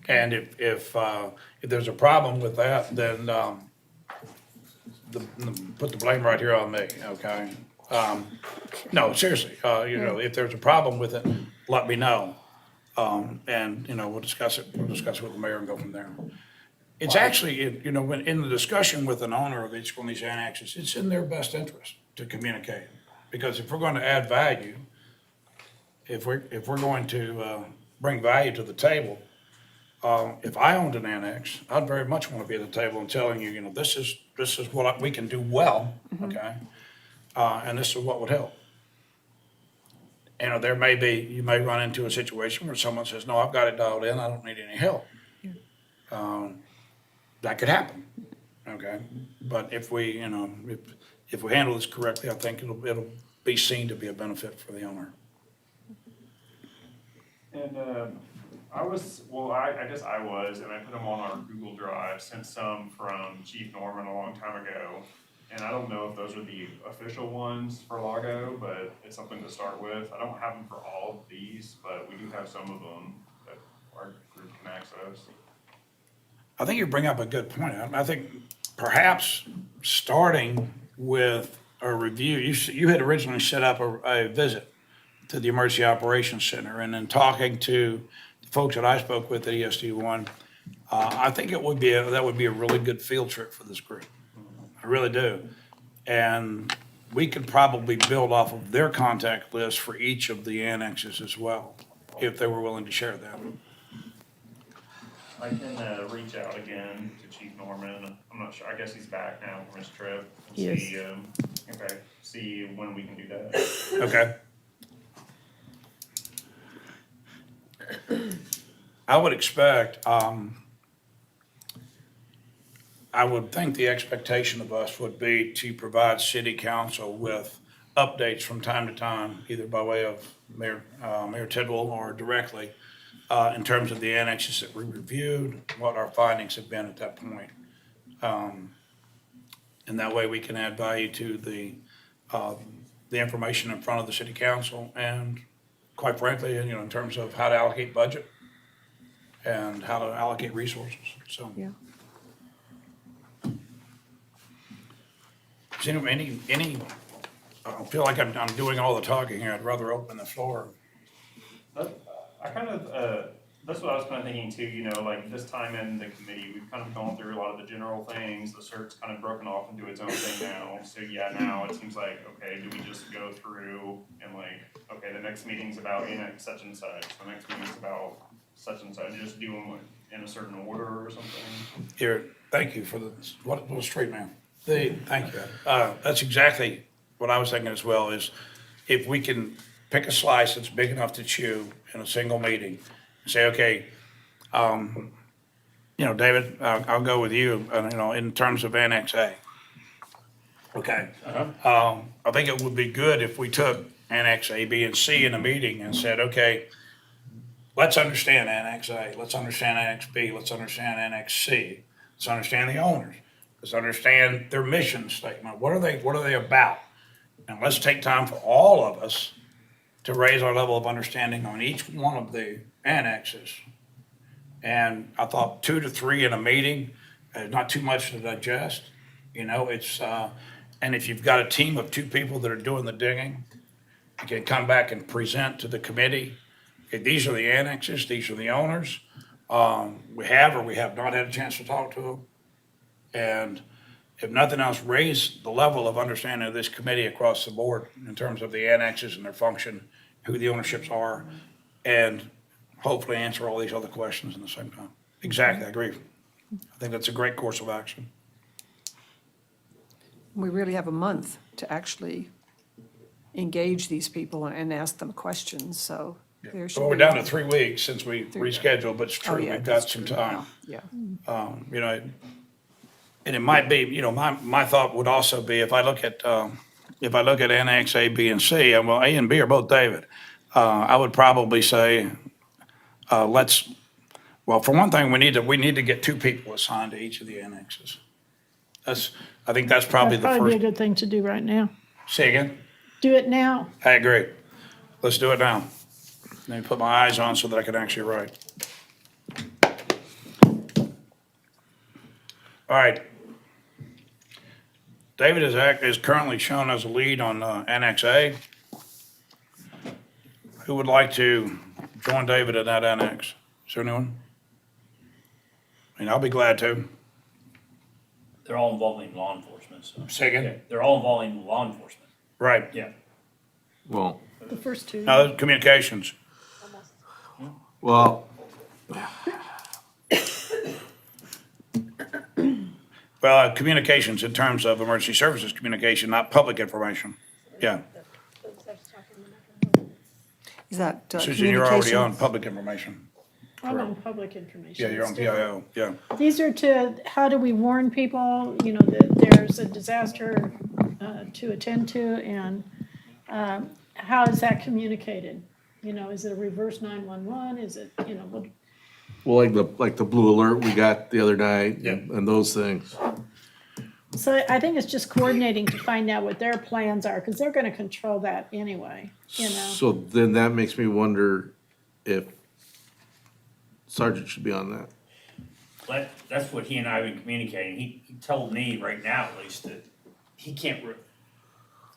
And if there's a problem with that, then, put the blame right here on me, okay? No, seriously, if there's a problem with it, let me know. And, we'll discuss it with the mayor and go from there. It's actually, when in the discussion with an owner of each one of these annexes, it's in their best interest to communicate. Because if we're going to add value, if we're going to bring value to the table, if I owned an annex, I'd very much want to be at the table and telling you, this is what we can do well, okay? And this is what would help. You may run into a situation where someone says, no, I've got it dialed in, I don't need any help. That could happen, okay? But if we handle this correctly, I think it'll be seen to be a benefit for the owner. And I guess I was, and I put them on our Google Drive, sent some from Chief Norman a long time ago. And I don't know if those are the official ones for Lago, but it's something to start with. I don't have them for all of these, but we do have some of them that our group can access. I think you bring up a good point. I think perhaps starting with a review, you had originally set up a visit to the Emergency Operations Center, and then talking to the folks that I spoke with at ESD1, I think that would be a really good field trip for this group. I really do. And we could probably build off of their contact list for each of the annexes as well, if they were willing to share that. I can reach out again to Chief Norman. I'm not sure. I guess he's back now from his trip. And Yes. see when we can do that. Okay. I would expect, I would think the expectation of us would be to provide city council with updates from time to time, either by way of Mayor Tidwell or directly, in terms of the annexes that we reviewed, what our findings have been at that point. And that way we can add value to the information in front of the city council, and quite frankly, in terms of how to allocate budget and how to allocate resources, so. Yeah. Is any, I feel like I'm doing all the talking here. I'd rather open the floor. I kind of, that's what I was kind of thinking too, like this time in the committee, we've kind of gone through a lot of the general things. The CERT's kind of broken off into its own thing now. So yeah, now it seems like, okay, do we just go through and okay, the next meeting's about such and such, the next meeting's about such and such, just do them in a certain order or something? Here, thank you for what a straight man. Thank you. That's exactly what I was thinking as well, is if we can pick a slice that's big enough to chew in a single meeting, and say, okay, David, I'll go with you, in terms of Annex A. Okay. I think it would be good if we took Annex A, B, and C in a meeting and said, okay, let's understand Annex A, let's understand Annex B, let's understand Annex C, let's understand the owners, let's understand their mission statement. What are they about? And let's take time for all of us to raise our level of understanding on each one of the annexes. And I thought 2 to 3 in a meeting is not too much to digest. It's, and if you've got a team of 2 people that are doing the digging, you can come back and present to the committee, okay, these are the annexes, these are the owners. We have or we have not had a chance to talk to them. And if nothing else, raise the level of understanding of this committee across the board in terms of the annexes and their function, who the ownerships are, and hopefully answer all these other questions in the same time. Exactly, I agree. I think that's a great course of action. We really have a month to actually engage these people and ask them questions, so there should Well, we're be- down to 3 weeks since we rescheduled, but it's Oh, true, yeah, we've that's got some true. time. Yeah. And it might be, my thought would also be, if I look at Annex A, B, and C, well, A and B are both David. I would probably say, for one thing, we need to get 2 people assigned to each of the annexes. I think that's probably That'd the probably be a first. good thing to do right now. Say again? Do it now. I agree. Let's do it now. Let me put my eyes on so that I can actually write. All right. David is currently shown as a lead on Annex A. Who would like to join David in that annex? Is there anyone? I mean, I'll be glad to. They're all involving law enforcement, so. Say again? Yeah, they're all involving law enforcement, Right. yeah. Well, The first two. No, communications. well, Well, communications in terms of emergency services communication, not public information. Yeah. Is that Susan, you're already on communications? public information. I'm on public information. Yeah, you're on It's different. PIO. Yeah. These are to, how do we warn people, you know, that there's a disaster to attend to, and how is that communicated? You know, is it a reverse 911? Is it, you know, what? well, like the blue alert we got the other night Yeah. and those things. So I think it's just coordinating to find out what their plans are, because they're gonna control that anyway, you know? So then that makes me wonder if Sergeant should be on that. That's what he and I have been communicating. He told me right now at least that he can't,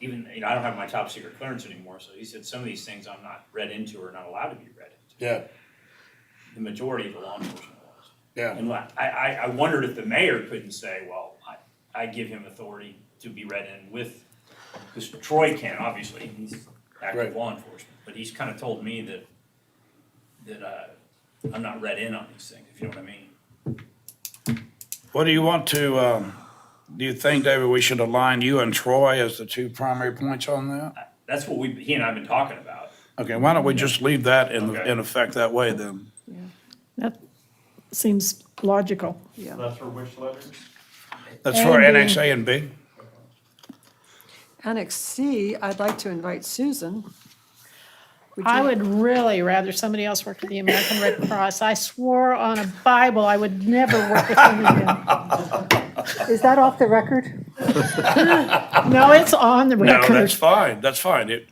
even, you know, I don't have my top secret clearance anymore, so he said some of these things I'm not read into or not allowed to be read into. Yeah. The majority of the law enforcement laws. Yeah. And I wondered if the mayor couldn't say, well, I give him authority to be read in with, because Troy can, obviously, he's active Right. law enforcement, but he's kind of told me that I'm not read in on these things, if you know what I mean. What do you want to, do you think, David, we should align you and Troy as the two primary points on that? That's what he and I have been talking about. Okay, why don't we just leave that Okay. in effect that way then? That seems logical. Yeah. That's for wish letters? That's for And Annex B. A and B? Annex C, I'd like to invite Susan. I you- would really rather somebody else work at the American Red Cross. I swore on a Bible I would never work with them again. Is that off the record? No, it's on the No, record. that's fine, that's fine. You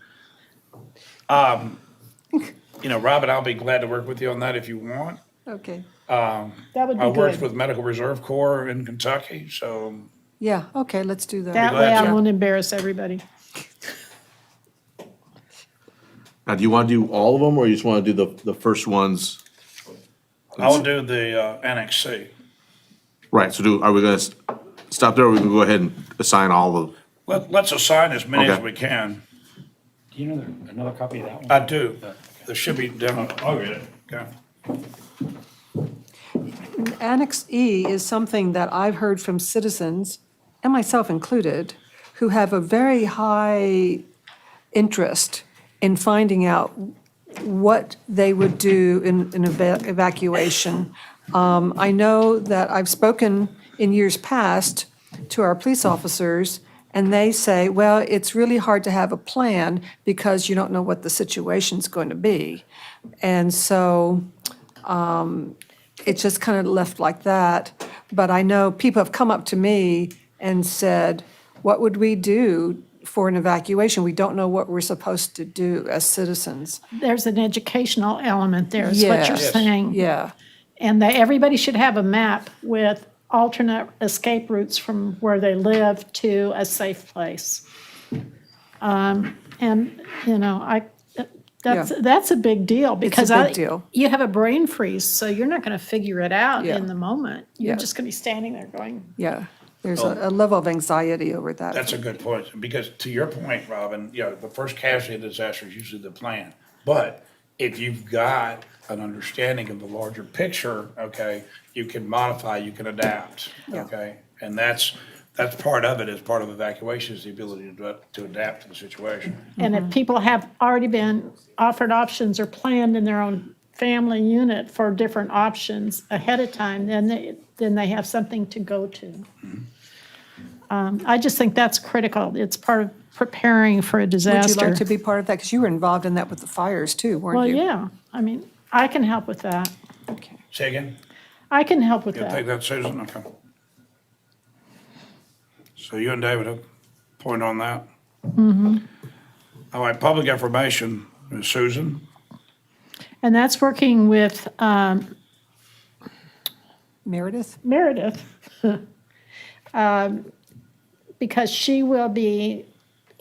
know, Robin, I'll be glad to work with you on that if you want. Okay. That would I be worked good. with Medical Reserve Corps in Kentucky, so Yeah, okay, let's do that. That glad way I to. won't embarrass everybody. Now, do you want to do all of them or you just want to do the first ones? I'll do the Annex C. Right, so are we gonna stop there or we can go ahead and assign all of? Let's assign as many as Okay. we can. Do you know another copy of that one? I do. There should be down. I'll read it. Okay. Annex E is something that I've heard from citizens, and myself included, who have a very high interest in finding out what they would do in evacuation. I know that I've spoken in years past to our police officers, and they say, well, it's really hard to have a plan because you don't know what the situation's going to be. And so it's just kind of left like that. But I know people have come up to me and said, what would we do for an evacuation? We don't know what we're supposed to do as citizens. There's an educational element there, is what you're Yes. saying. Yeah, And that everybody should have a map with alternate escape routes from where they live to a safe place. And, you know, that's a big deal because big deal. you have a brain freeze, so you're not gonna figure it out Yeah. in the moment. You're Yeah. just gonna be standing there going, yeah. There's a level of anxiety over that. That's a good point, because to your point, Robin, you know, the first casualty of disaster is usually the plan. But if you've got an understanding of the larger picture, okay, you can modify, you can adapt, Yeah. okay? And that's part of it, is part of evacuation, is the ability to adapt to the situation. and if people have already been offered options or planned in their own family unit for different options ahead of time, then they have something to go to. I just think that's critical. It's part of preparing for a Would disaster. you like to be part of that? Because you were involved in that with the fires too, weren't Well, you? yeah, I mean, I can help with that. Okay. Say again? I can help with You'll take that. that, Susan? Okay. So you and David have a point on that? Mm-hmm. All right, public information, Ms. Susan? And that's working with Meredith? Meredith because she will be,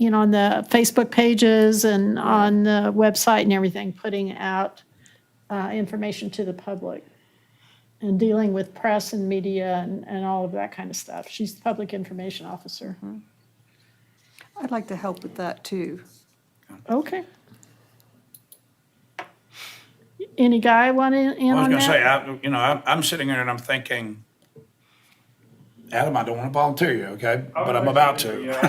on the Facebook pages and on the website and everything, putting out information to the public and dealing with press and media and all of that kind of stuff. She's the public information officer. I'd like to help with that too. Okay. Any guy want in I was on gonna say, that? I'm sitting here and I'm thinking, Adam, I don't wanna volunteer you, okay, I but would I'm like about do, to. yeah,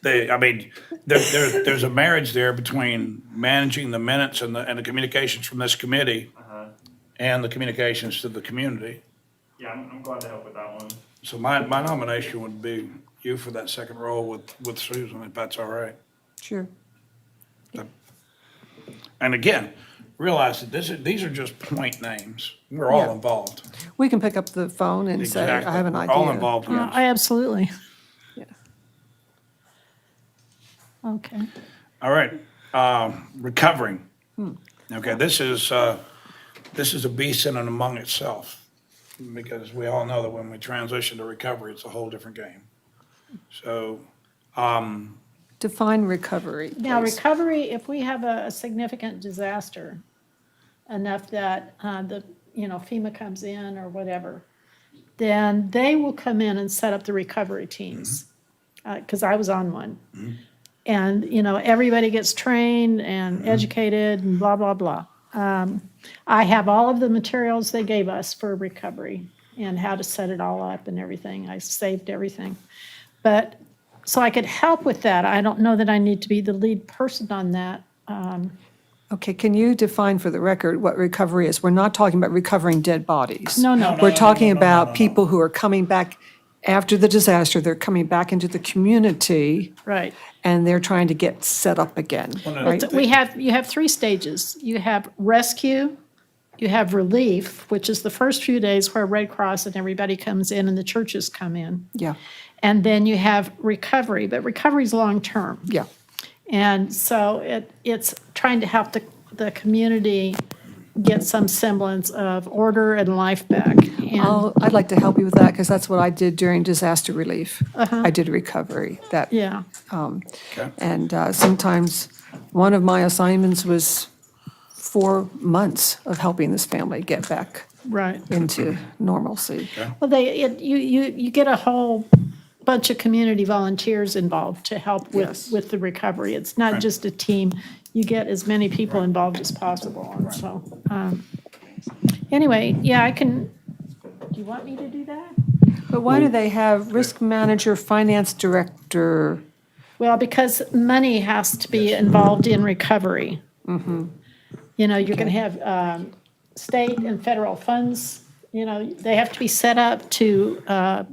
I There's a marriage there between managing the minutes and the communications from this committee uh-huh. and the communications to the community. Yeah, I'm glad to help with that one. So my nomination would be you for that second role with Susan, if that's all right. Sure. And again, realize that these are just point names. We're all Yeah. involved. We can pick up the phone and say, I have an We're idea. all involved in this. Absolutely. Yeah. Okay. All right, recovering. Okay, this is a beast in and among itself, because we all know that when we transition to recovery, it's a whole different game. So, Define recovery, Now, please. recovery, if we have a significant disaster, enough that FEMA comes in or whatever, then they will come in and set up the recovery teams. Because I was on one. And, everybody gets trained and educated and blah, blah, blah. I have all of the materials they gave us for recovery and how to set it all up and everything. I saved everything. But, so I could help with that. I don't know that I need to be the lead person on that. Okay, can you define for the record what recovery is? We're not talking about recovering dead bodies. No, no. We're talking about people who are coming back after the disaster, they're coming back into the community Right. and they're trying to get set up again, right? You have three stages. You have rescue, you have relief, which is the first few days where Red Cross and everybody comes in and the churches come in. Yeah, And then you have recovery, but recovery is long-term. yeah. And so it's trying to help the community get some semblance of order and life back. And, I'd like to help you with that because that's what I did during disaster relief. I did recovery, that. yeah, okay. And sometimes one of my assignments was 4 months of helping this family get back right. into normalcy. Well, you get a whole bunch of community volunteers involved to help Yes. with the recovery. It's not just a team. You get as many people involved as possible. And so, anyway, yeah, I can, do you want me to do that? But why do they have risk manager, finance director? Well, because money has to be involved in recovery. You're going to have state and federal funds, they have to be set up to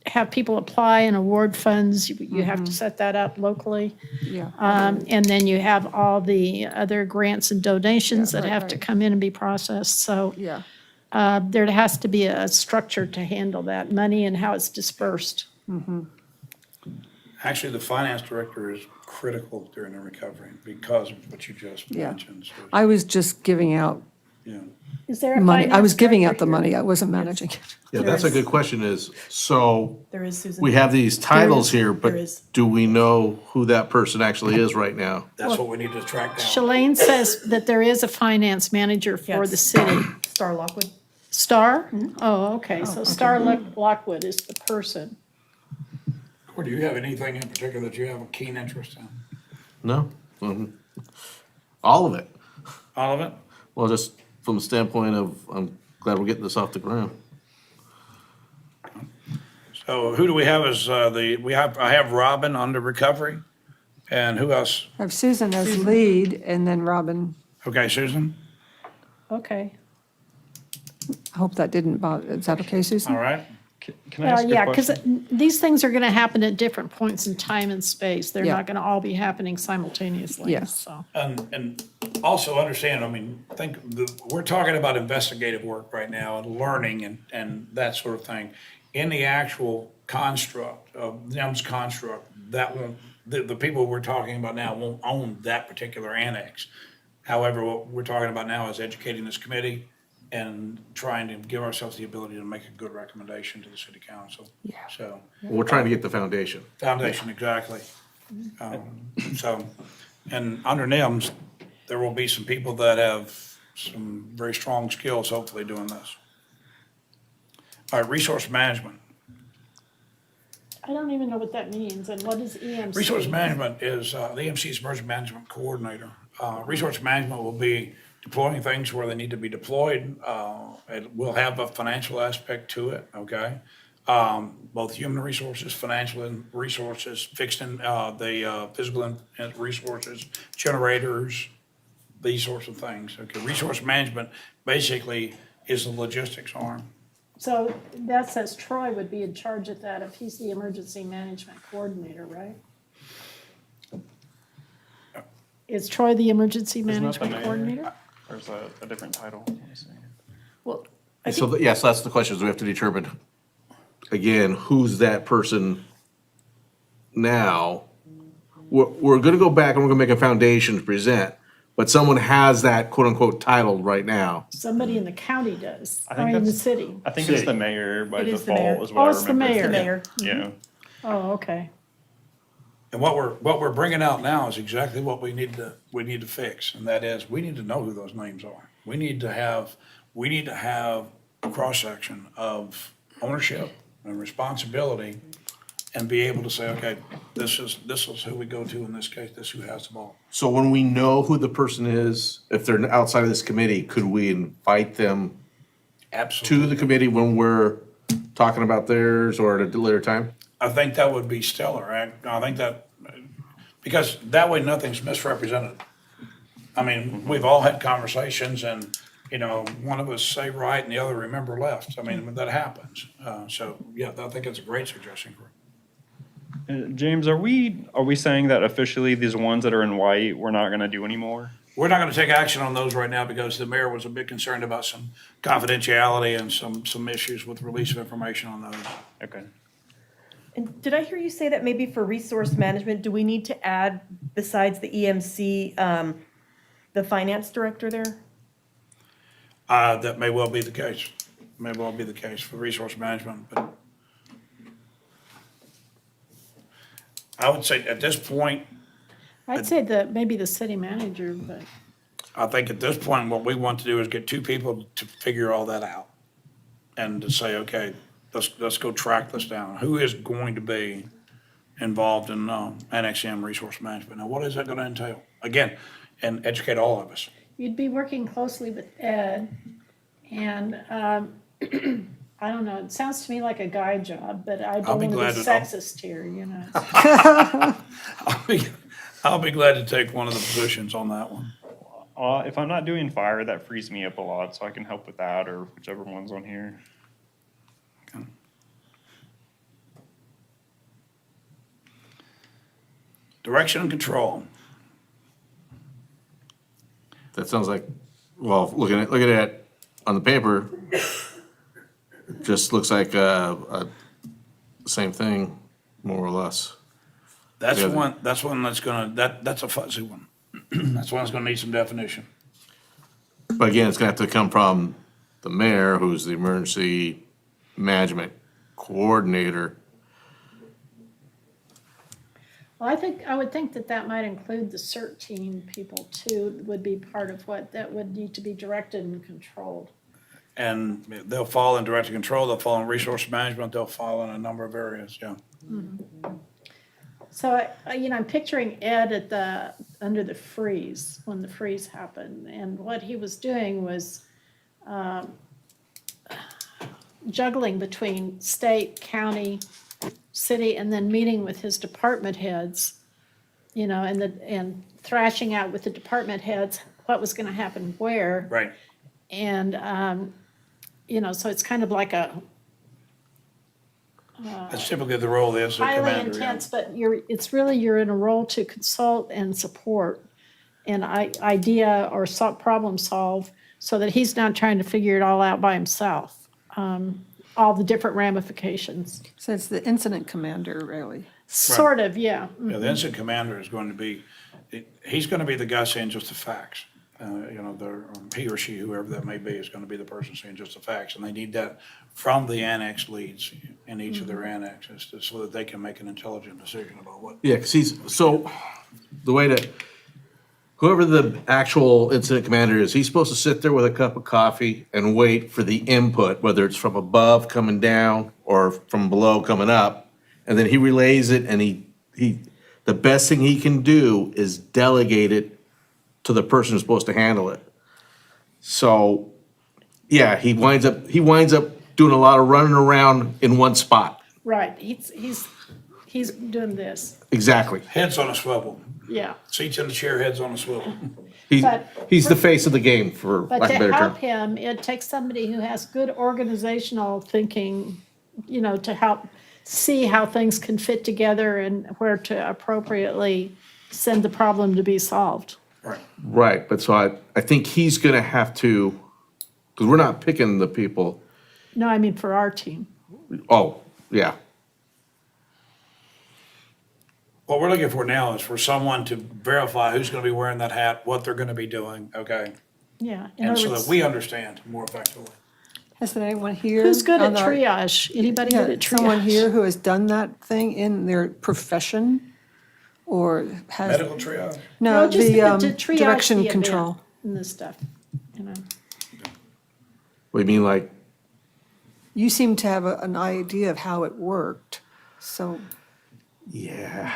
have people apply and award funds. You have to set that up locally. Yeah. And then you have all the other grants and donations Yeah, that right, have to right. come in and be processed. So Yeah. there has to be a structure to handle that money and how it's dispersed. Actually, the finance director is critical during the recovery because of what you just Yeah. mentioned. So, I was just giving out yeah. Is there a money. I finance was giving out director the here? money. I wasn't managing it. Yeah, that's a good question is, so There is, Susan. we have these titles here, There but is. do we know who that person actually is right now? That's what we need to track down. Shalane says that there is a finance manager for the Yes. city. Star Lockwood. Star? Oh, okay, so Star Lockwood is the person. Or do you have anything in particular that you have a keen interest in? No? All of it. All of it? Well, just from the standpoint of, I'm glad we're getting this off the ground. So who do we have as I have Robin under recovery, and who else? I have Susan as lead and then Robin. Okay, Susan, Okay. I hope that didn't bother. Is that okay, Susan? all right? Can I ask Yeah, a because question? these things are going to happen at different points in time and space. They're Yeah. not going to all be happening simultaneously, Yeah. so. And also understand, we're talking about investigative work right now and learning and that sort of thing. In the actual construct of NEM's construct, that won't, the people we're talking about now won't own that particular annex. However, what we're talking about now is educating this committee and trying to give ourselves the ability to make a good recommendation to the city council. Yeah. So, We're trying to get the foundation. foundation, exactly. So, and under NIMS, there will be some people that have some very strong skills, hopefully, doing this. All right, resource management. I don't even know what that means, and what is EMC? Resource management is, the EMC's emergency management coordinator. Resource management will be deploying things where they need to be deployed. It will have a financial aspect to it, okay? Both human resources, financial resources, fixed and, the physical and resources, generators, these sorts of things, okay? Resource management basically is the logistics arm. So that says Troy would be in charge of that if he's the emergency management coordinator, right? Is Troy the emergency Isn't that the management mayor? coordinator? Or is that a different title? Let me see. Well, So, yes, that's the question, is we have to determine, again, who's that person now? We're gonna go back and we're gonna make a foundation to present, but someone has that quote-unquote title right now. somebody in the county does, I or think in the that's- city. I think it's City. the mayor by It is the mayor. default is what I Oh, remember. it's the mayor. The mayor. Yeah. Oh, okay. And what we're bringing out now is exactly what we need to fix, and that is, we need to know who those names are. We need to have a cross-section of ownership and responsibility and be able to say, okay, this is who we go to in this case, this is who has the ball. So when we know who the person is, if they're outside of this committee, could we invite them to Absolutely. the committee when we're talking about theirs or at a later time? I think that would be stellar. I think that, because that way nothing's misrepresented. I mean, we've all had conversations and, one of us say right and the other remember left. I mean, that happens. So, yeah, I think it's a great suggestion. James, are we saying that officially these ones that are in white, we're not gonna do anymore? We're not gonna take action on those right now because the mayor was a bit concerned about some confidentiality and some issues with release of information on those. Okay. And did I hear you say that maybe for resource management, do we need to add, besides the EMC, the finance director there? That may well be the case. May well be the case for resource management, but I would say at this point, I'd say that maybe the city manager, but I think at this point, what we want to do is get two people to figure all that out. And to say, okay, let's go track this down. Who is going to be involved in, Annex M resource management? Now, what is that gonna entail? Again, and educate all of us. you'd be working closely with Ed. And, I don't know, it sounds to me like a guy job, but I I'll don't be want to glad be to know. sexist here, I'll be glad to take one of the positions on that one. If I'm not doing fire, that frees me up a lot, so I can help with that or whichever one's on here. Direction and control. That sounds like, well, looking at it on the paper, just looks like same thing, more or less. That's Yeah. one that's a fuzzy one. That's one that's gonna need some definition. But again, it's gonna have to come from the mayor, who's the emergency management coordinator. Well, I would think that might include the CERT team people too, would be part of what, that would need to be directed and controlled. And they'll fall in directed control, they'll fall in resource management, they'll fall in a number of areas, yeah. So, I'm picturing Ed under the freeze, when the freeze happened, and what he was doing was juggling between state, county, city, and then meeting with his department heads, and thrashing out with the department heads what was gonna happen where. Right. And, so it's kind of like a That's typically the role of the incident highly commander, yeah. intense, but you're in a role to consult and support and idea or problem solve, so that he's not trying to figure it all out by himself. All the different ramifications. So it's the incident commander, really. Sort of, yeah. Yeah, the incident commander is going to be, he's gonna be the guy saying just the facts, he or she, whoever that may be, is gonna be the person saying just the facts, and they need that from the annex leads in each of their annexes, so that they can make an intelligent decision about what. Yeah, because so the way that, whoever the actual incident commander is, he's supposed to sit there with a cup of coffee and wait for the input, whether it's from above coming down or from below coming up. And then he relays it, and the best thing he can do is delegate it to the person who's supposed to handle it. So, yeah, he winds up doing a lot of running around in one spot. Right, he's doing this, Exactly. Heads on a swivel, yeah. seats in the chair, heads on a swivel. He's the face of the game, for But lack of a to better help term. him, it takes somebody who has good organizational thinking, to help see how things can fit together and where to appropriately send the problem to be solved. Right. Right, but so I think he's gonna have to, because we're not picking the people. No, I mean for our team. Oh, yeah. What we're looking for now is for someone to verify who's gonna be wearing that hat, what they're gonna be doing, okay? Yeah. In And other so words, that we understand more effectively. Has there anyone here? who's good at on our- triage? Anybody good Yeah, at triage? someone here who has done that thing in their profession or has, Medical triage? no, just the to triage direction the event control. And this stuff, What do you mean, like, You seem to have an idea of how it worked, so yeah.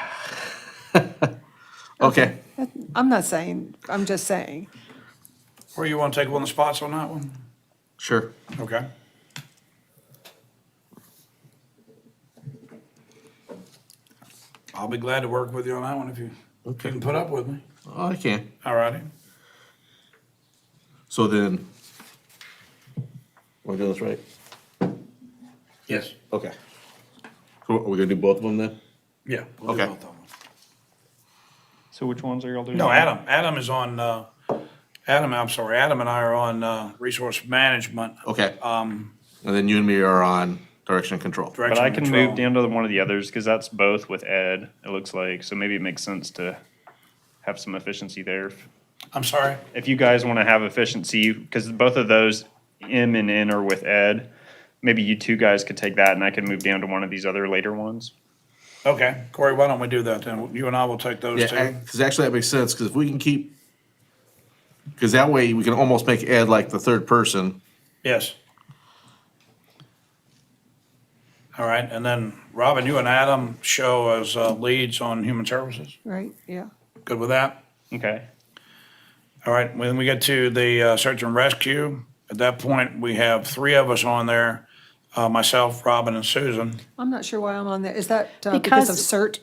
Okay, I'm not saying, I'm just saying. Or you wanna take one of the spots on that one? sure. Okay. I'll be glad to work with you on that one if you can put up with me. Oh, I can. All righty. So then, want to do this right? Yes. Okay. So are we gonna do both of them then? Yeah. we'll do Okay. both of them. So which ones are y'all doing? No, Adam is on, Adam and I are on, resource management, Okay. And then you and me are on direction and control. direction But I and can control. move down to one of the others, because that's both with Ed, it looks like, so maybe it makes sense to have some efficiency there. I'm sorry? If you guys wanna have efficiency, because both of those, M and N, are with Ed, maybe you two guys could take that, and I can move down to one of these other later ones. Okay, Corey, why don't we do that then? You and I will take those Yeah, two. because actually that makes sense, because if we can keep, because that way we can almost make Ed like the third person. Yes. All right, and then Robin, you and Adam show as leads on human services. Right, yeah. Good with that? Okay. All right, when we get to the search and rescue, at that point, we have three of us on there, myself, Robin, and Susan. I'm not sure why I'm on there. Is that because of Because- CERT?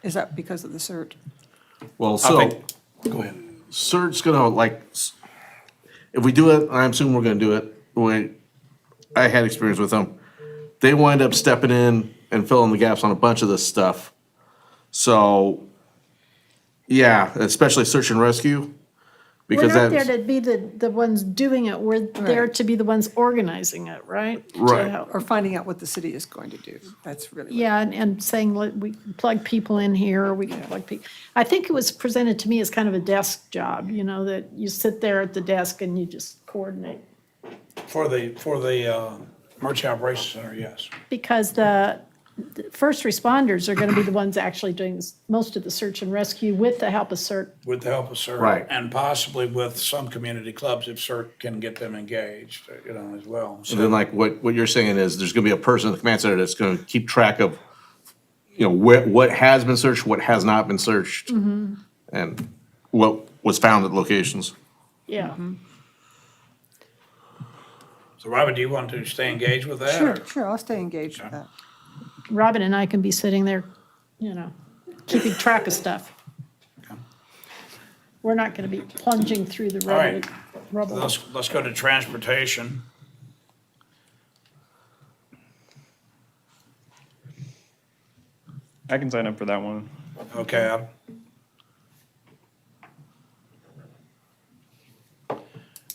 Is that because of the CERT? Well, I so think- Go ahead. CERT's gonna like, if we do it, I assume we're gonna do it, I had experience with them. They wind up stepping in and filling the gaps on a bunch of this stuff. So, yeah, especially search and rescue. We're Because not there that's, to be the ones doing it, we're there Right. to be the ones organizing it, right? To Right. help. Or finding out what the city is going to do? That's really. what- Yeah, and saying, we can plug people in here, or we can plug people. I think it was presented to me as kind of a desk job, that you sit there at the desk and you just coordinate. For the emergency operations center, yes. Because the first responders are gonna be the ones actually doing most of the search and rescue with the help of CERT. With the help of CERT. Right. And possibly with some community clubs if CERT can get them engaged, as well. and So, then like what you're saying is there's gonna be a person at the command center that's gonna keep track of, what has been searched, what has not been searched. And what was found at locations. Yeah, so Robin, do you want to stay engaged with that? Sure, or- sure, I'll stay engaged with that. Robin and I can be sitting there, keeping track of stuff. We're not gonna be plunging through the All right. rubble. Let's go to transportation. I can sign up for that one. Okay.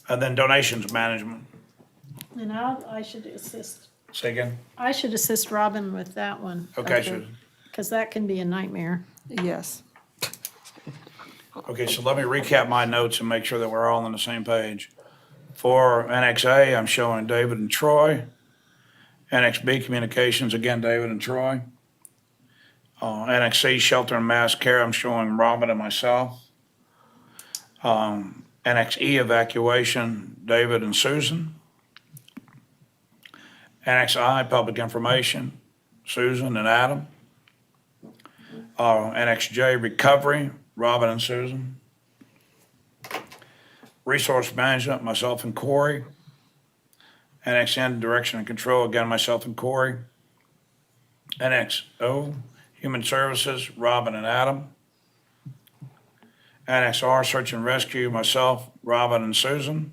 And then donations management. And I should assist, Say again? I should assist Robin with that one. Okay, Susan. Because that can be a nightmare. Yes. Okay, so let me recap my notes and make sure that we're all on the same page. For Annex A, I'm showing David and Troy. Annex B, Communications, again, David and Troy. Annex C, Shelter and Mass Care, I'm showing Robin and myself. Annex E, Evacuation, David and Susan. Annex I, Public Information, Susan and Adam. Annex J, Recovery, Robin and Susan. Resource Management, myself and Corey. Annex N, Direction and Control, again, myself and Corey. Annex O, Human Services, Robin and Adam. Annex R, Search and Rescue, myself, Robin and Susan.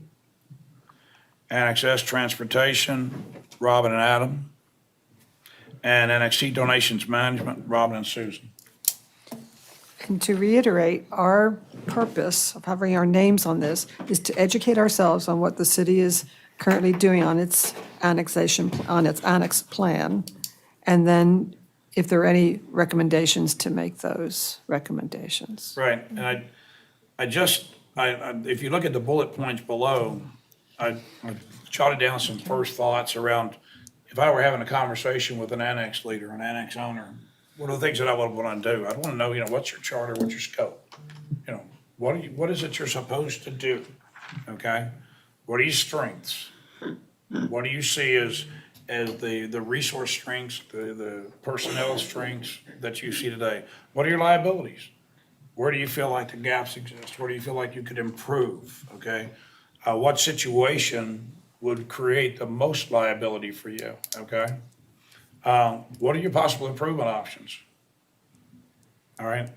Annex S, Transportation, Robin and Adam. And Annex C, Donations Management, Robin and Susan. And to reiterate, our purpose of having our names on this is to educate ourselves on what the city is currently doing on its annexation, on its annex plan. And then if there are any recommendations, to make those recommendations. Right, and if you look at the bullet points below, I jotted down some first thoughts around, if I were having a conversation with an annex leader, an annex owner, what are the things that I would want to do? I'd want to know, what's your charter, what's your scope? What is it you're supposed to do? Okay? What are your strengths? What do you see as the resource strengths, the personnel strengths that you see today? What are your liabilities? Where do you feel like the gaps exist? Where do you feel like you could improve? Okay? What situation would create the most liability for you? Okay? What are your possible improvement options? All right?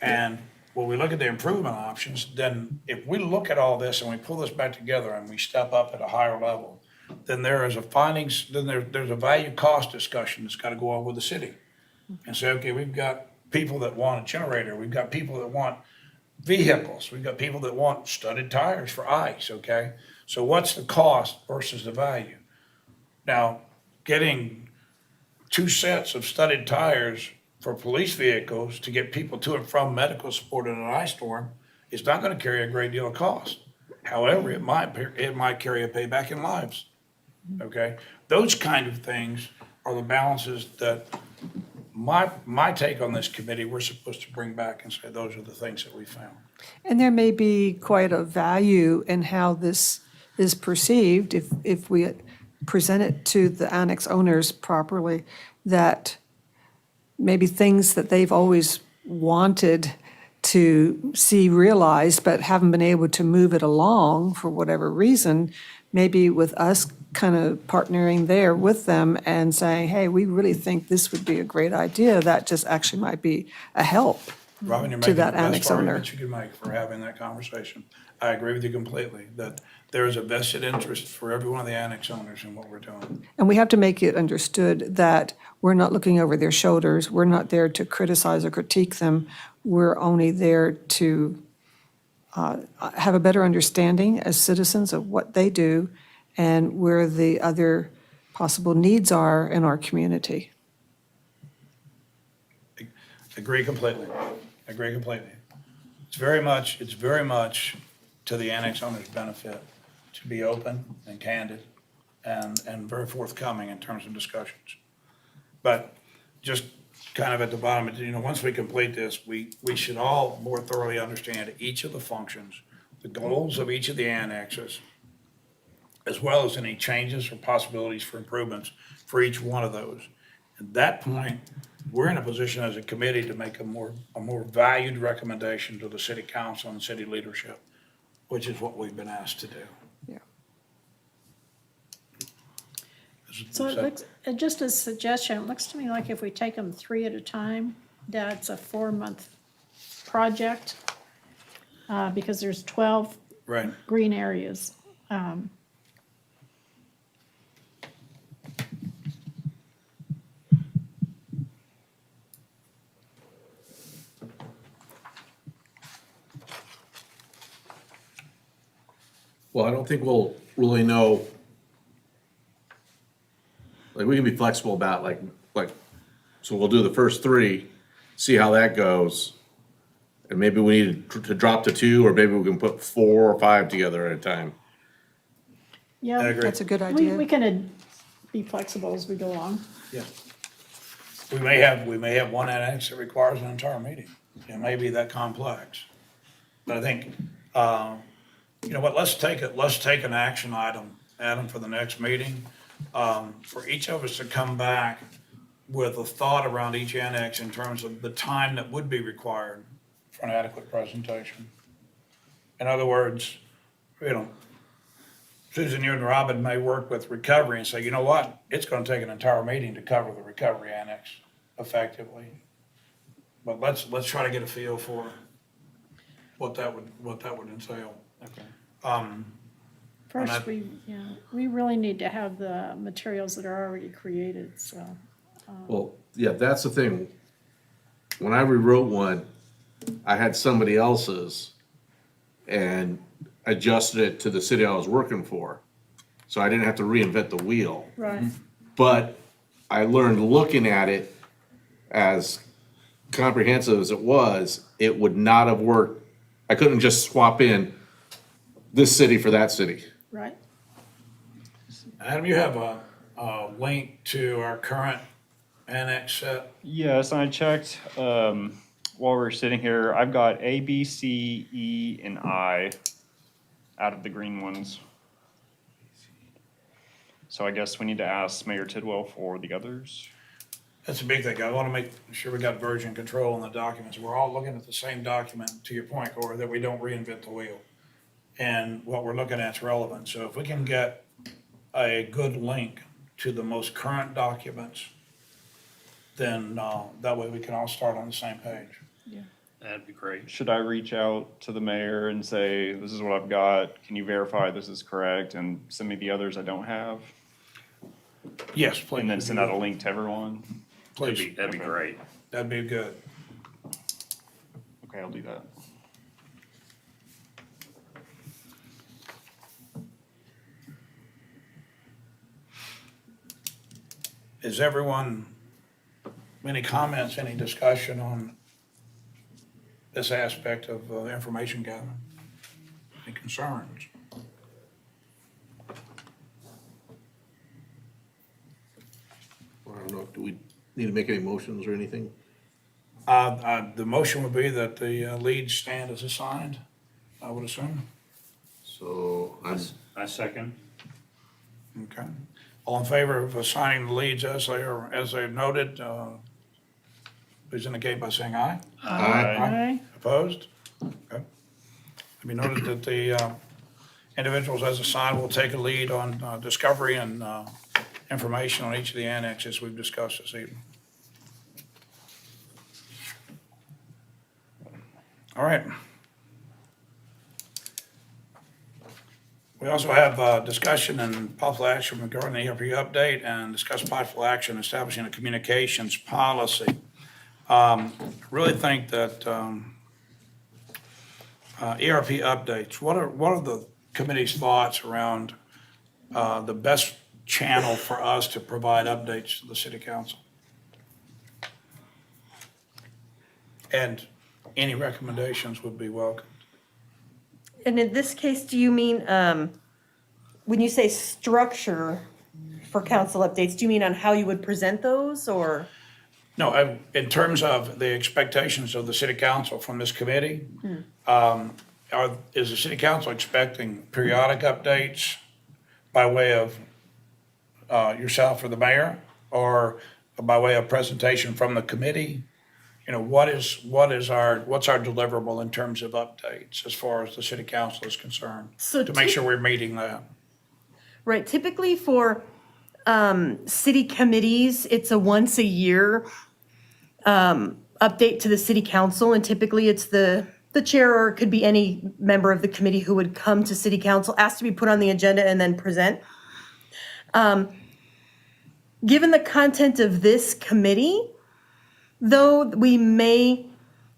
And when we look at the improvement options, then if we look at all this and we pull this back together and we step up at a higher level, then there is there's a value cost discussion that's got to go on with the city. And say, okay, we've got people that want a generator, we've got people that want vehicles, we've got people that want studded tires for ice, okay? So what's the cost versus the value? Now, getting 2 sets of studded tires for police vehicles to get people to and from medical support in an ice storm is not going to carry a great deal of cost. However, it might carry a payback in lives. Okay, those kind of things are the balances that my take on this committee, we're supposed to bring back and say those are the things that we found. And there may be quite a value in how this is perceived if we present it to the annex owners properly, that maybe things that they've always wanted to see realized but haven't been able to move it along for whatever reason, maybe with us kind of partnering there with them and saying, hey, we really think this would be a great idea, that just actually might be a help. Robin, you're To making the that annex best owner. argument you can make for having that conversation. I agree with you completely, that there is a vested interest for every one of the annex owners in what we're doing. And we have to make it understood that we're not looking over their shoulders. We're not there to criticize or critique them. We're only there to have a better understanding as citizens of what they do and where the other possible needs are in our community. Agree completely. Agree completely. It's very much to the annex owner's benefit to be open and candid and very forthcoming in terms of discussions. But just kind of at the bottom, once we complete this, we should all more thoroughly understand each of the functions, the goals of each of the annexes, as well as any changes or possibilities for improvements for each one of those. At that point, we're in a position as a committee to make a more valued recommendation to the city council and city leadership, which is what we've been asked to do. Yeah. So it looks, just a suggestion, it looks to me like if we take them 3 at a time, that's a 4-month project, because there's 12 Right. green areas. Well, I don't think we'll really know. Like, we can be flexible about so we'll do the first 3, see how that goes. And maybe we need to drop to 2, or maybe we can put 4 or 5 together at a time. Yeah, I agree. That's a good we idea. can be flexible as we go along. Yeah. We may have one annex that requires an entire meeting. It may be that complex. But I think, you know what, let's take an action item, Adam, for the next meeting. For each of us to come back with a thought around each annex in terms of the time that would be required for an adequate presentation. In other words, you know, Susan, you and Robin may work with recovery and say, you know what, it's gonna take an entire meeting to cover the recovery annex effectively. But let's try to get a feel for what that would entail. Okay. First, we really need to have the materials that are already created, so. Well, yeah, that's the thing. When I rewrote one, I had somebody else's and adjusted it to the city I was working for. So I didn't have to reinvent the wheel. Right. But I learned looking at it, as comprehensive as it would not have worked. I couldn't just swap in this city for that city. Right. Adam, you have a link to our current annex set? Yes, and I checked, while we were sitting here, I've got A, B, C, E, and I out of the green ones. So I guess we need to ask Mayor Tidwell for the others. That's a big thing. I want to make sure we got version control on the documents. We're all looking at the same document, to your point, Cora, that we don't reinvent the wheel. And what we're looking at is relevant. So if we can get a good link to the most current documents, then that way we can all start on the same page. That'd be great. Should I reach out to the mayor and say, this is what I've got, can you verify this is correct, and send me the others I don't have? Yes, please. And then send out a link to everyone? Please, That'd be great. that'd be good. Okay, I'll do that. Is everyone, any comments, any discussion on this aspect of information gathering? Any concerns? I don't know, do we need to make any motions or anything? The motion would be that the leads stand as assigned, I would assume. So I'm, I second. Okay. All in favor of assigning the leads as they're noted, please indicate by saying aye. Aye. Opposed? Okay. Let me noted that the individuals as assigned will take a lead on discovery and information on each of the annexes we've discussed this evening. All right. We also have discussion and possible action regarding the ERP update and discuss possible action establishing a communications policy. Really think that ERP updates, what are the committee's thoughts around the best channel for us to provide updates to the city council? And any recommendations would be welcome. And in this case, do you mean, when you say structure for council updates, do you mean on how you would present those, or? No, in terms of the expectations of the city council from this committee, is the city council expecting periodic updates by way of yourself or the mayor, or by way of presentation from the committee? You know, what's our deliverable in terms of updates as far as the city council is concerned? So To make sure we're meeting that. Right, typically for city committees, it's a once a year update to the city council, and typically it's the chair, or it could be any member of the committee who would come to city council, asked to be put on the agenda and then present. Given the content of this committee, though, we may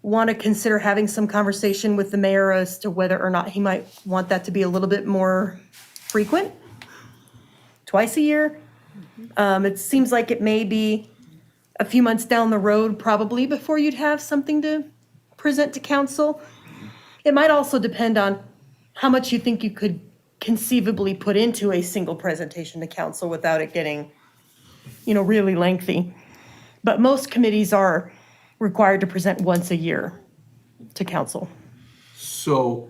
want to consider having some conversation with the mayor as to whether or not he might want that to be a little bit more frequent, twice a year. It seems like it may be a few months down the road probably before you'd have something to present to council. It might also depend on how much you think you could conceivably put into a single presentation to council without it getting, really lengthy. But most committees are required to present once a year to council. So,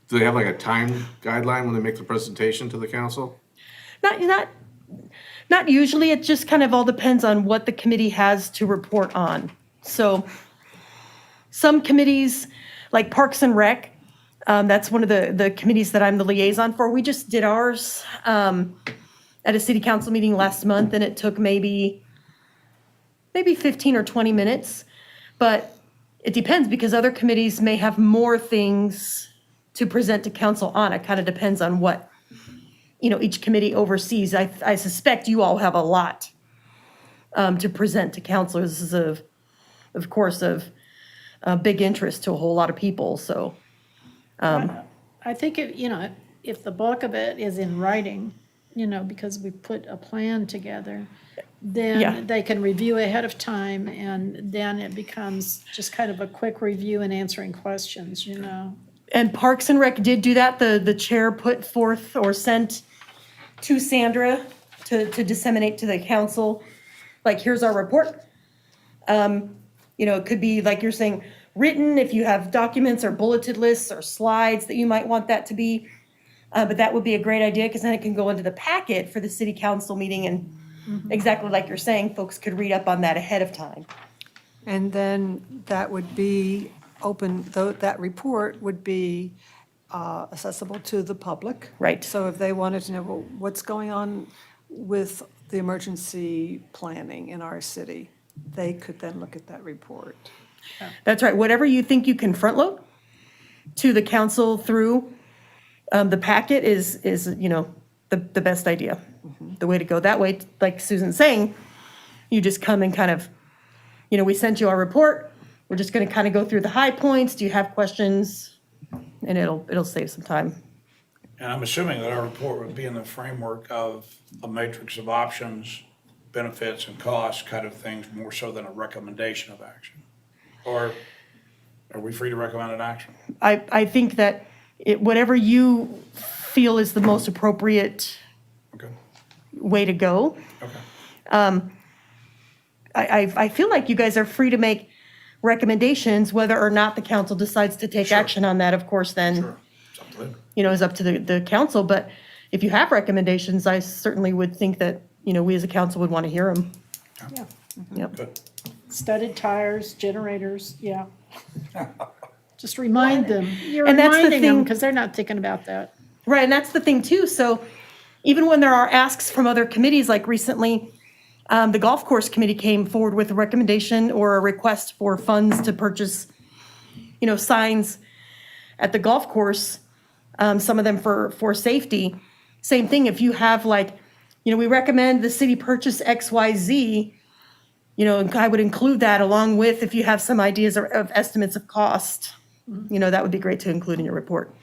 do they have like a time guideline when they make the presentation to the council? Not usually, it just kind of all depends on what the committee has to report on. So some committees, like Parks and Rec, that's one of the committees that I'm the liaison for. We just did ours at a city council meeting last month, and it took maybe 15 or 20 minutes. But it depends, because other committees may have more things to present to council on. It kind of depends on what each committee oversees. I suspect you all have a lot to present to council. This is of course, of big interest to a whole lot of people, so. I think if the bulk of it is in writing, because we put a plan together, Yeah. then they can review ahead of time, and then it becomes just kind of a quick review and answering questions. And Parks and Rec did do that. The chair put forth or sent to Sandra to disseminate to the council, like, here's our report. It could be, like you're saying, written, if you have documents or bulleted lists or slides that you might want that to be. But that would be a great idea, because then it can go into the packet for the city council meeting, and exactly like you're saying, folks could read up on that ahead of time. And then that would be open, though, that report would be accessible to the public. Right. So if they wanted to know, well, what's going on with the emergency planning in our city, they could then look at that report. That's right. Whatever you think you can front load to the council through the packet is the best idea, the way to go. That way, like Susan's saying, you just come and kind of, we sent you our report. We're just going to kind of go through the high points. Do you have questions? And it'll save some time. And I'm assuming that our report would be in the framework of a matrix of options, benefits and costs kind of things, more so than a recommendation of action. Or are we free to recommend an action? I think that whatever you feel is the most appropriate Okay, way to go. okay. I feel like you guys are free to make recommendations. Whether or not the council decides to take Sure. action on that, of course, then, Sure, it's up to them. is up to the council. But if you have recommendations, I certainly would think that, we as a council would want to hear them. Yeah. Yep. Good. Studded tires, generators, yeah. Just remind them. You're And that's the reminding them, thing- because they're not thinking about that. Right, and that's the thing too. So even when there are asks from other committees, like recently, the golf course committee came forward with a recommendation or a request for funds to purchase, signs at the golf course, some of them for safety. Same thing, if you have we recommend the city purchase XYZ, and I would include that along with, if you have some ideas of estimates of cost, that would be great to include in your report.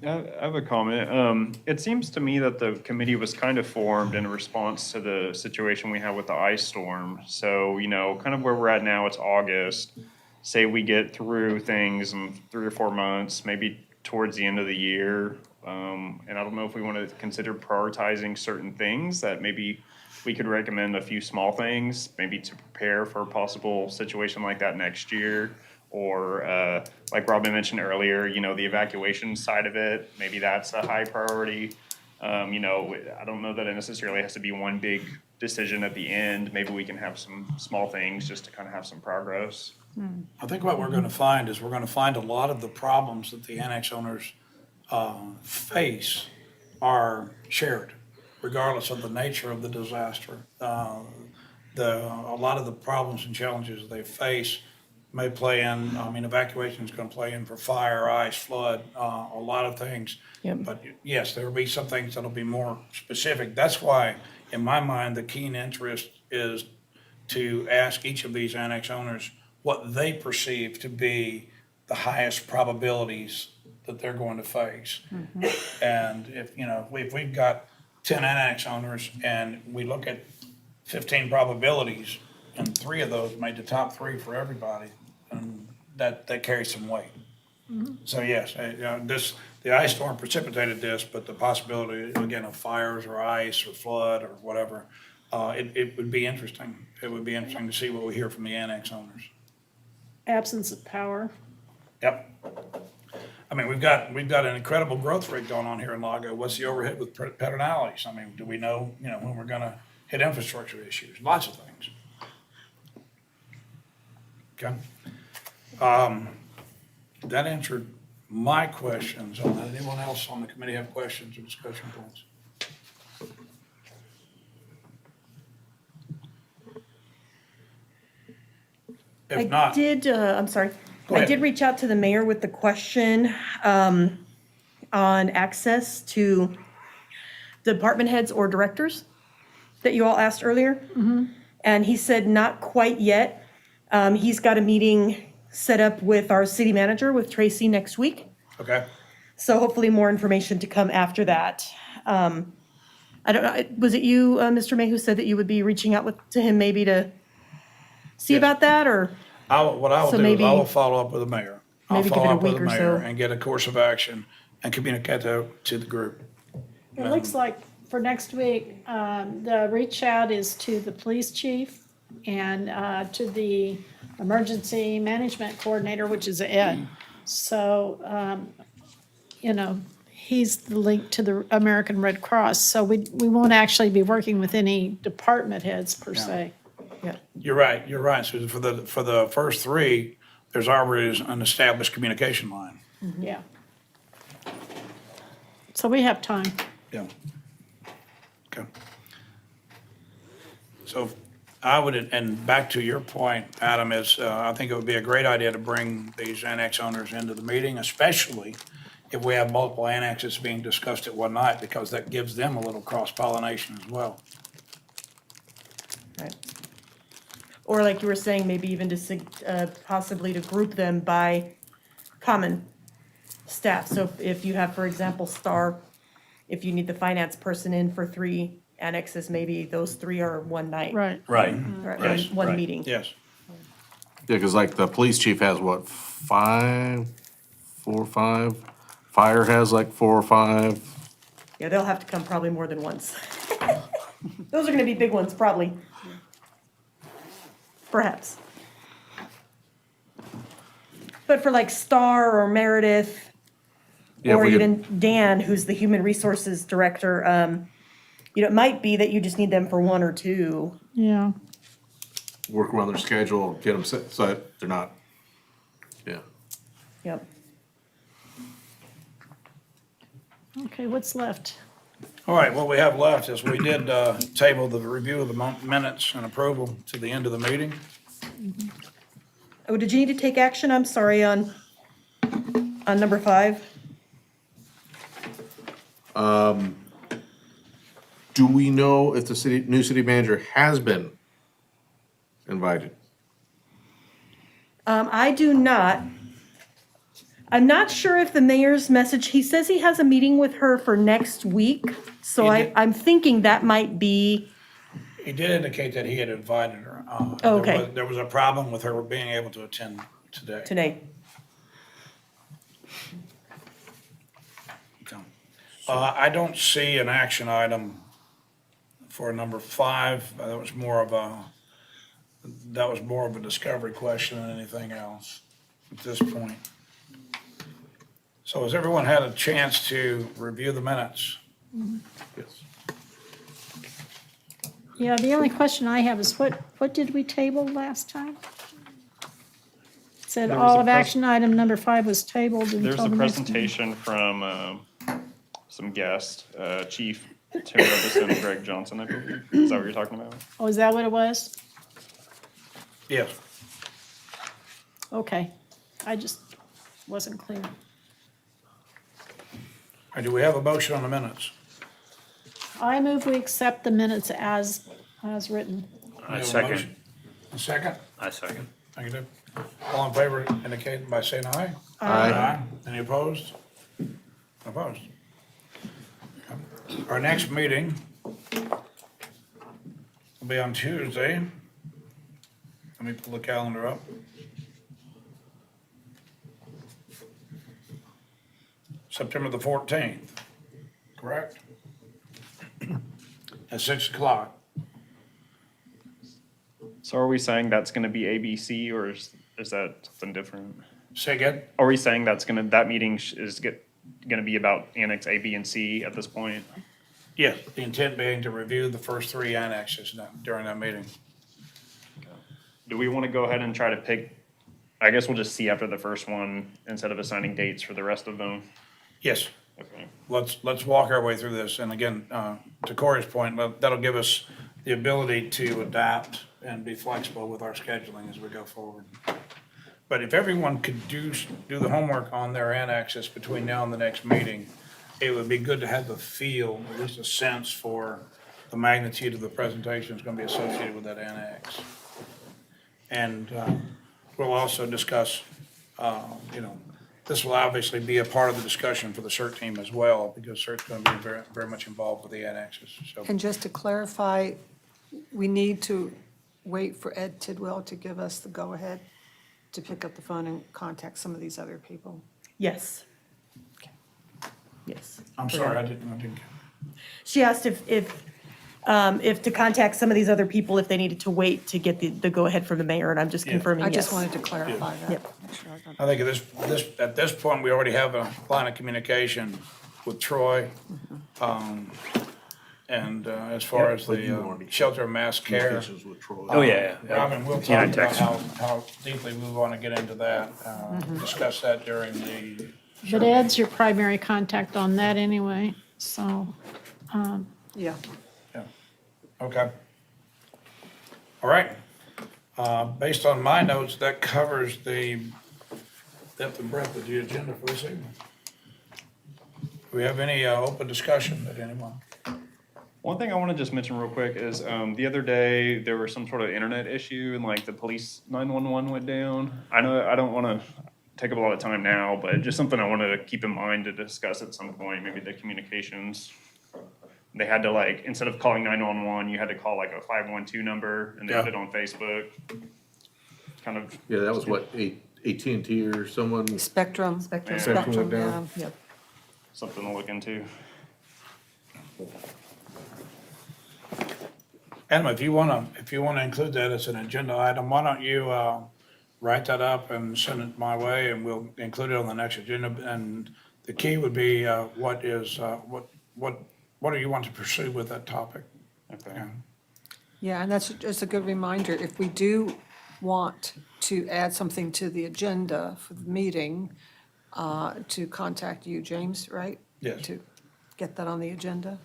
I have a comment. It seems to me that the committee was kind of formed in response to the situation we had with the ice storm. So, kind of where we're at now, it's August. Say we get through things in 3 or 4 months, maybe towards the end of the year. And I don't know if we want to consider prioritizing certain things that maybe we could recommend a few small things, maybe to prepare for a possible situation like that next year. Or like Robin mentioned earlier, the evacuation side of it, maybe that's a high priority. I don't know that it necessarily has to be one big decision at the end. Maybe we can have some small things just to kind of have some progress. I think what we're gonna find is we're gonna find a lot of the problems that the annex owners face are shared, regardless of the nature of the disaster. A lot of the problems and challenges they face may play in, evacuation is gonna play in for fire, ice, flood, a lot of things. Yep. But yes, there will be some things that'll be more specific. That's why, in my mind, the keen interest is to ask each of these annex owners what they perceive to be the highest probabilities that they're going to face. And if we've got 10 annex owners and we look at 15 probabilities, and 3 of those made the top 3 for everybody, and that carries some weight. So yes, the ice storm precipitated this, but the possibility, again, of fires or ice or flood or whatever, it would be interesting. It would be interesting to see what we hear from the annex owners. Absence of power. Yep. I mean, we've got an incredible growth rate going on here in Lago. What's the overhead with pedernales? I mean, do we know, when we're gonna hit infrastructure issues? Lots of things. Okay. That answered my questions on that. Anyone else on the committee have questions or discussion points? If not, I'm sorry. Go I ahead. did reach out to the mayor with the question on access to department heads or directors that you all asked earlier. And he said not quite yet. He's got a meeting set up with our city manager, with Tracy, next week. okay. So hopefully more information to come after that. I don't know, was it you, Mr. May, who said that you would be reaching out to him maybe to see Yes. about that, or? What I will So do is I maybe- will follow up with the mayor. I'll Maybe give follow it a up with week the or mayor so. and get a course of action and communicate that to the group. It looks like for next week, the reach out is to the police chief and to the emergency management coordinator, which is Ed. So, he's the link to the American Red Cross. So we won't actually be working with any department heads per se. Yeah. You're right, Susan. For the first three, there's already an established communication line. Yeah. So we have time. Yeah. Okay. So I would, and back to your point, Adam, is I think it would be a great idea to bring these annex owners into the meeting, especially if we have multiple annexes being discussed at one night, because that gives them a little cross-pollination as well. Right. Or like you were saying, maybe even to possibly to group them by common staff. So if you have, for example, if you need the finance person in for 3 annexes, maybe those 3 are one night. Right. Right. Or Yes, one right. meeting. Yes. Yeah, because like the police chief has what, 4 or 5? Fire has like 4 or 5. Yeah, they'll have to come probably more than once. Those are gonna be big ones, probably. Perhaps. But for like Star or Meredith, Yeah, if or we could- even Dan, who's the human resources director, it might be that you just need them for 1 or 2. Yeah. Work around their schedule, get them set, so that they're not, yeah. Yep. Okay, what's left? All right, what we have left is we did table the review of the minutes and approval to the end of the meeting. Oh, did you need to take action? I'm sorry, on number 5? Do we know if the new city manager has been invited? I do not. I'm not sure if the mayor's message, he says he has a meeting with her for next week, so He did. I'm thinking that might be, He did indicate that he had invited her. Oh, okay. There was a problem with her being able to attend today. So, I don't see an action item for number 5. That was more of a discovery question than anything else at this point. So has everyone had a chance to review the minutes? Yes. Yeah, the only question I have is what did we table last time? Said There was all a of action item number 5 was tabled There's until a the next meeting. presentation from some guests, Chief Tim Robeson and Greg Johnson, I believe. Is that what you're talking about? Oh, is that what it was? Yes. Okay, I just wasn't clear. Or do we have a motion on the minutes? I move we accept the minutes as written. We I have a second. motion. A second? I second. Thank you, Deb. All in favor indicate by saying aye. Aye. Any opposed? Opposed. Our next meeting will be on Tuesday. Let me pull the calendar up. September the 14th, correct? At 6 o'clock. So are we saying that's gonna be ABC, or is that something different? Say again? Are we saying that meeting is gonna be about Annex A, B, and C at this point? Yes, the intent being to review the first three annexes during that meeting. Do we wanna go ahead and try to pick, I guess we'll just see after the first one, instead of assigning dates for the rest of them? Yes, Okay. let's walk our way through this. And again, to Corey's point, that'll give us the ability to adapt and be flexible with our scheduling as we go forward. But if everyone could do the homework on their annexes between now and the next meeting, it would be good to have the feel, at least a sense for the magnitude of the presentation that's gonna be associated with that annex. And we'll also discuss, this will obviously be a part of the discussion for the CERT team as well, because CERT's gonna be very, very much involved with the annexes, so. And just to clarify, we need to wait for Ed Tidwell to give us the go-ahead to pick up the phone and contact some of these other people. Yes. Yes. I'm sorry, I didn't. She asked if to contact some of these other people, if they needed to wait to get the go-ahead from the mayor, and I'm just confirming I yes. just wanted to clarify that. Yep. Make sure I got I think at this point, we already have a line of communication with Troy. And as far as but you the already- shelter mass care. Communications with Troy. Oh, yeah, yeah. Robin, we'll Yeah, talk about text. how deeply we want to get into that, discuss that during the. But Ed's your primary contact on that anyway, so, Yeah. Yeah, okay. All right. Based on my notes, that covers the depth and breadth of the agenda for this evening. Do we have any open discussion that anyone? One thing I wanna just mention real quick is, the other day, there was some sort of internet issue and like the police 911 went down. I know, I don't wanna take up a lot of time now, but just something I wanted to keep in mind to discuss at some point, maybe the communications. They had to like, instead of calling 911, you had to call like a 512 number and they had Yeah. it on Facebook. Kind of, Yeah, that was what, AT&T or someone? Spectrum. Spectrum. Spectrum went yeah, down. Yep. something to look into. Adam, if you wanna include that as an agenda item, why don't you, write that up and send it my way and we'll include it on the next agenda. And the key would be, what do you want to pursue with that topic? Okay. Yeah. Yeah, and that's just a good reminder, if we do want to add something to the agenda for the meeting, to contact you, James, right? Yes. To get that on the agenda?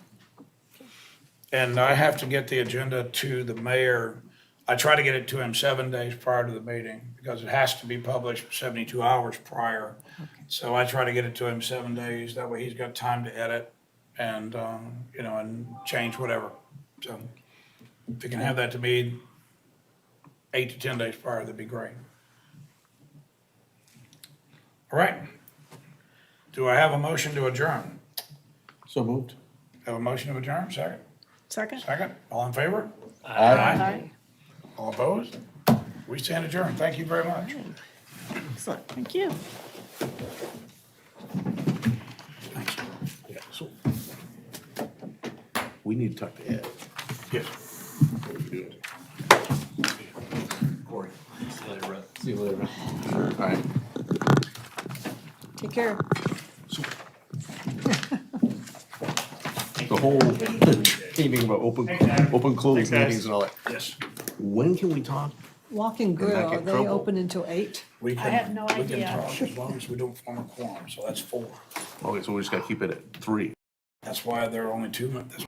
And I have to get the agenda to the mayor. I try to get it to him 7 days prior to the meeting because it has to be published 72 hours prior. So I try to get it to him 7 days. That way he's got time to edit and, and change whatever. So if you can have that to me 8 to 10 days prior, that'd be great. All right. Do I have a motion to adjourn? So moved. Have a motion to adjourn? Second? second? Second? All in favor? Aye. All opposed? We stand adjourned. Thank you very much. Excellent. Thank you. Yeah, so we need to talk to Ed. Yes. Corey. See you later. All right. Take care. The whole thing about open closed Thanks, guys. meetings and all that. Yes. When can we talk? Walk and not Grill, get are they trouble. open until 8? We I had no We can idea. talk as long as we don't form a quorum, so that's 4. Okay, so we just gotta keep it at 3. That's why there are only 2 minutes.